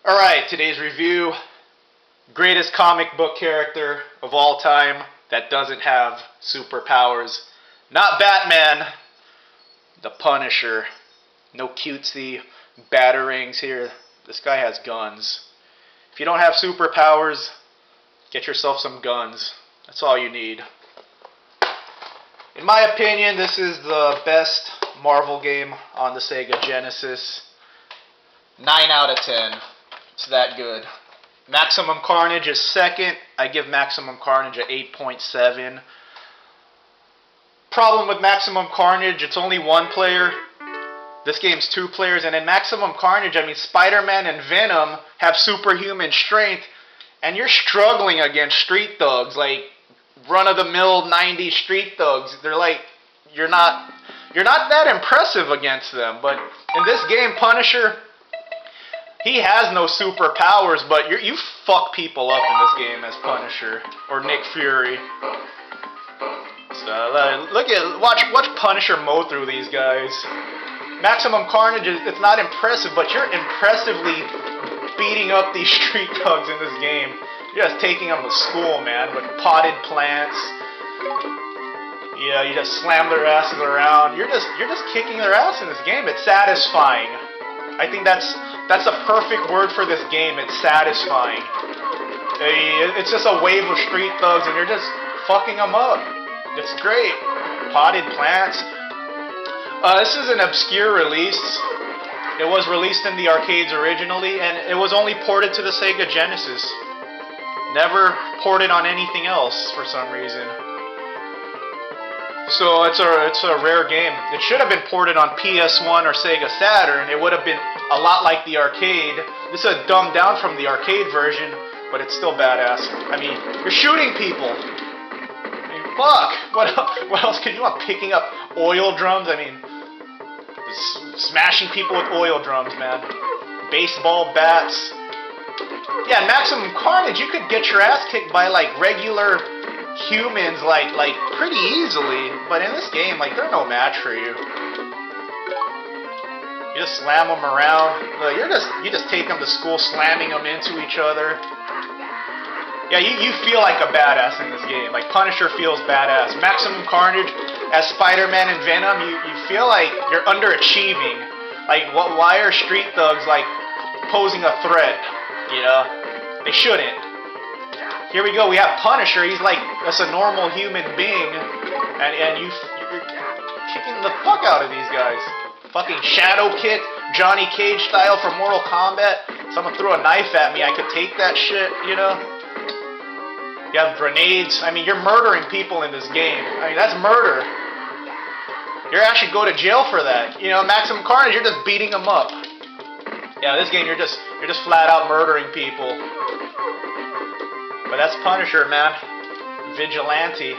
Alright, today's review, greatest comic book character of all time that doesn't have superpowers. Not Batman, the Punisher. No cutesy batarangs here. This guy has guns. If you don't have superpowers, get yourself some guns. That's all you need. In my opinion, this is the best Marvel game on the Sega Genesis. 9 out of 10. It's that good. Maximum Carnage is second. I give Maximum Carnage an 8.7. Problem with Maximum Carnage, it's only one player. This game's two players, and in Maximum Carnage, I mean, Spider-Man and Venom have superhuman strength, and you're struggling against street thugs, like run-of-the-mill 90s street thugs. They're like, you're not that impressive against them. But in this game, Punisher, he has no superpowers, but you fuck people up in this game as Punisher or Nick Fury. So watch Punisher mow through these guys. Maximum Carnage it's not impressive, but you're impressively beating up these street thugs in this game. You're just taking them to school, man, with potted plants. Yeah, you just slam their asses around. You're just kicking their ass in this game. It's satisfying. I think that's a perfect word for this game. It's satisfying. It's just a wave of street thugs, and you're just fucking them up. It's great. Potted plants. This is an obscure release. It was released in the arcades originally, and it was only ported to the Sega Genesis. Never ported on anything else for some reason. So it's a rare game. It should have been ported on PS1 or Sega Saturn. It would have been a lot like the arcade. This is a dumbed down from the arcade version, but it's still badass. I mean, you're shooting people. I mean, fuck. What else could you want? Picking up oil drums? I mean, smashing people with oil drums, man. Baseball bats. Yeah, in Maximum Carnage, you could get your ass kicked by like regular humans like pretty easily, but in this game, like, they're no match for you. You just slam them around. You just take them to school, slamming them into each other. Yeah, you feel like a badass in this game. Like, Punisher feels badass. Maximum Carnage as Spider-Man and Venom, you feel like you're underachieving. Like, why are street thugs like posing a threat? You know, they shouldn't. Here we go, we have Punisher, he's like, that's a normal human being, and you're kicking the fuck out of these guys. Fucking shadow kick, Johnny Cage style from Mortal Kombat. Someone threw a knife at me, I could take that shit, you know? You have grenades, I mean, you're murdering people in this game. I mean, that's murder. You actually go to jail for that. You know, Maximum Carnage, you're just beating them up. Yeah, this game, you're just flat out murdering people. But that's Punisher, man. Vigilante.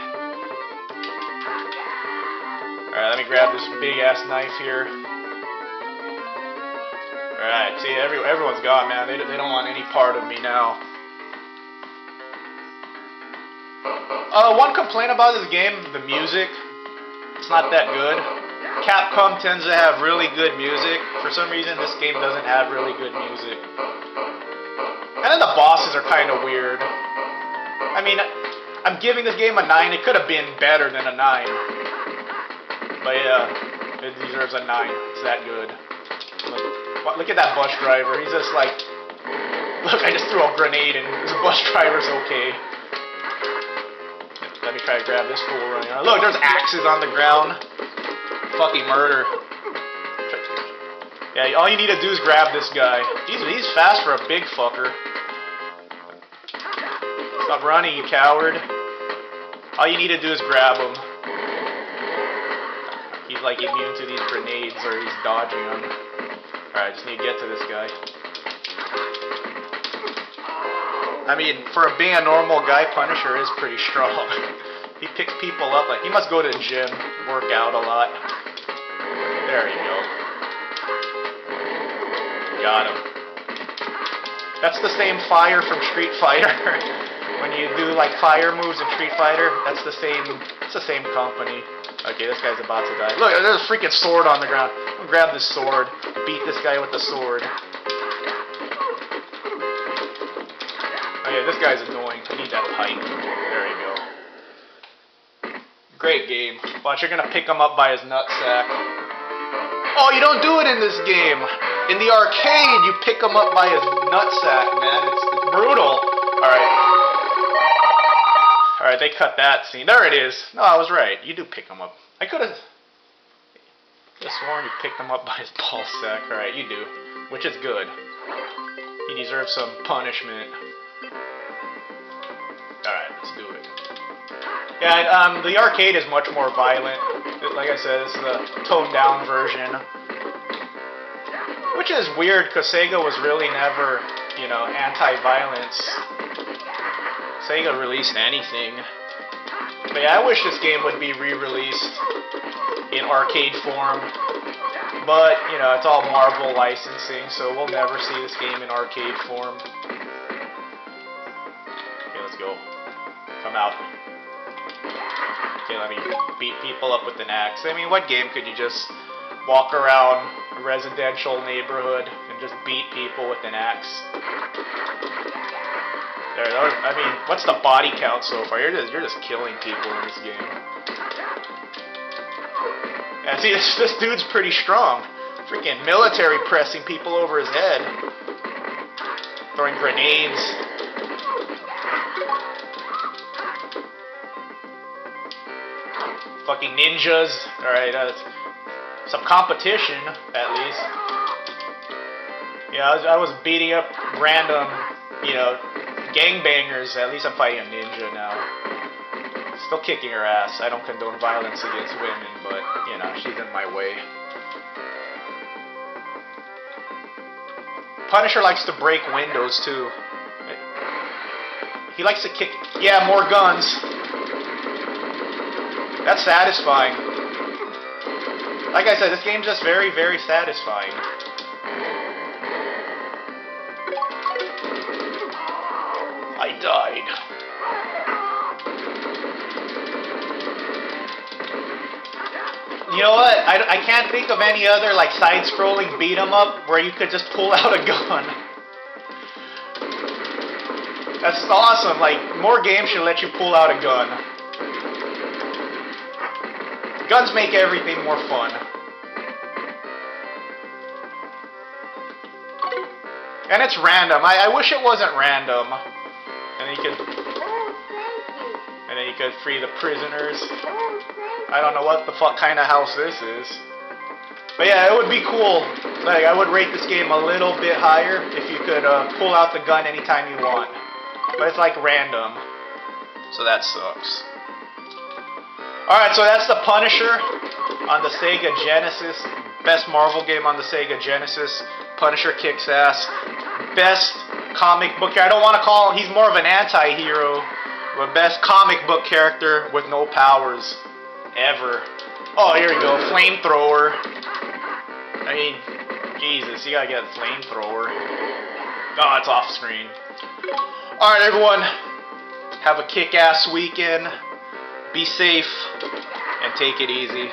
Alright, let me grab this big-ass knife here. Alright, see, everyone's gone, man. They don't want any part of me now. One complaint about this game, the music. It's not that good. Capcom tends to have really good music. For some reason, this game doesn't have really good music. And then the bosses are kind of weird. I mean, I'm giving this game a 9. It could have been better than a 9. But yeah, it deserves a 9. It's that good. Look at that bus driver. He's just like, look, I just threw a grenade and this bus driver's okay. Let me try to grab this fool running around. Look, there's axes on the ground. Fucking murder. Yeah, all you need to do is grab this guy. He's fast for a big fucker. Stop running, you coward. All you need to do is grab him. He's like immune to these grenades, or he's dodging them. Alright, just need to get to this guy. I mean, for being a normal guy, Punisher is pretty strong. He picks people up like, he must go to the gym, work out a lot. There you go. Got him. That's the same fire from Street Fighter. When you do like fire moves in Street Fighter, it's the same company. Okay, this guy's about to die. Look, there's a freaking sword on the ground. I'm gonna grab this sword, beat this guy with the sword. this guy's annoying. I need that pipe. There you go. Great game. Watch, you're gonna pick him up by his nutsack. Oh, you don't do it in this game. In the arcade, you pick him up by his nutsack, man. It's brutal. Alright, they cut that scene. There it is. No, I was right. You do pick him up. I could have sworn you picked him up by his ball sack. Alright, you do. Which is good. He deserves some punishment. Alright, let's do it. Yeah, the arcade is much more violent. Like I said, this is a toned down version. Which is weird, because Sega was really never, you know, anti-violence. Sega released anything. But yeah, I wish this game would be re-released in arcade form. But, you know, it's all Marvel licensing, so we'll never see this game in arcade form. Okay, let's go. Come out. Okay, let me beat people up with an axe. I mean, what game could you just walk around a residential neighborhood and just beat people with an axe? There, I mean, what's the body count so far? You're just killing people in this game. Yeah, see, this dude's pretty strong. Freaking military pressing people over his head. Throwing grenades. Fucking ninjas. Alright, some competition, at least. Yeah, I was beating up random, you know, gangbangers. At least I'm fighting a ninja now. Still kicking her ass. I don't condone violence against women, but, you know, she's in my way. Punisher likes to break windows, too. He likes to kick... Yeah, more guns. That's satisfying. Like I said, this game's just very, very satisfying. I died. You know what? I can't think of any other like side-scrolling beat-em-up where you could just pull out a gun. That's awesome. Like, more games should let you pull out a gun. Guns make everything more fun. And it's random. I wish it wasn't random. And then you could free the prisoners. I don't know what the fuck kind of house this is. But yeah, it would be cool. Like, I would rate this game a little bit higher if you could pull out the gun anytime you want. But it's like random. So that sucks. Alright, so that's the Punisher on the Sega Genesis. Best Marvel game on the Sega Genesis. Punisher kicks ass. Best comic book character. I don't want to call him, he's more of an anti-hero. But best comic book character with no powers. Ever. Oh, here we go. Flamethrower. I mean, Jesus, you gotta get a flamethrower. Oh, it's off screen. Alright, everyone. Have a kick-ass weekend. Be safe. And take it easy.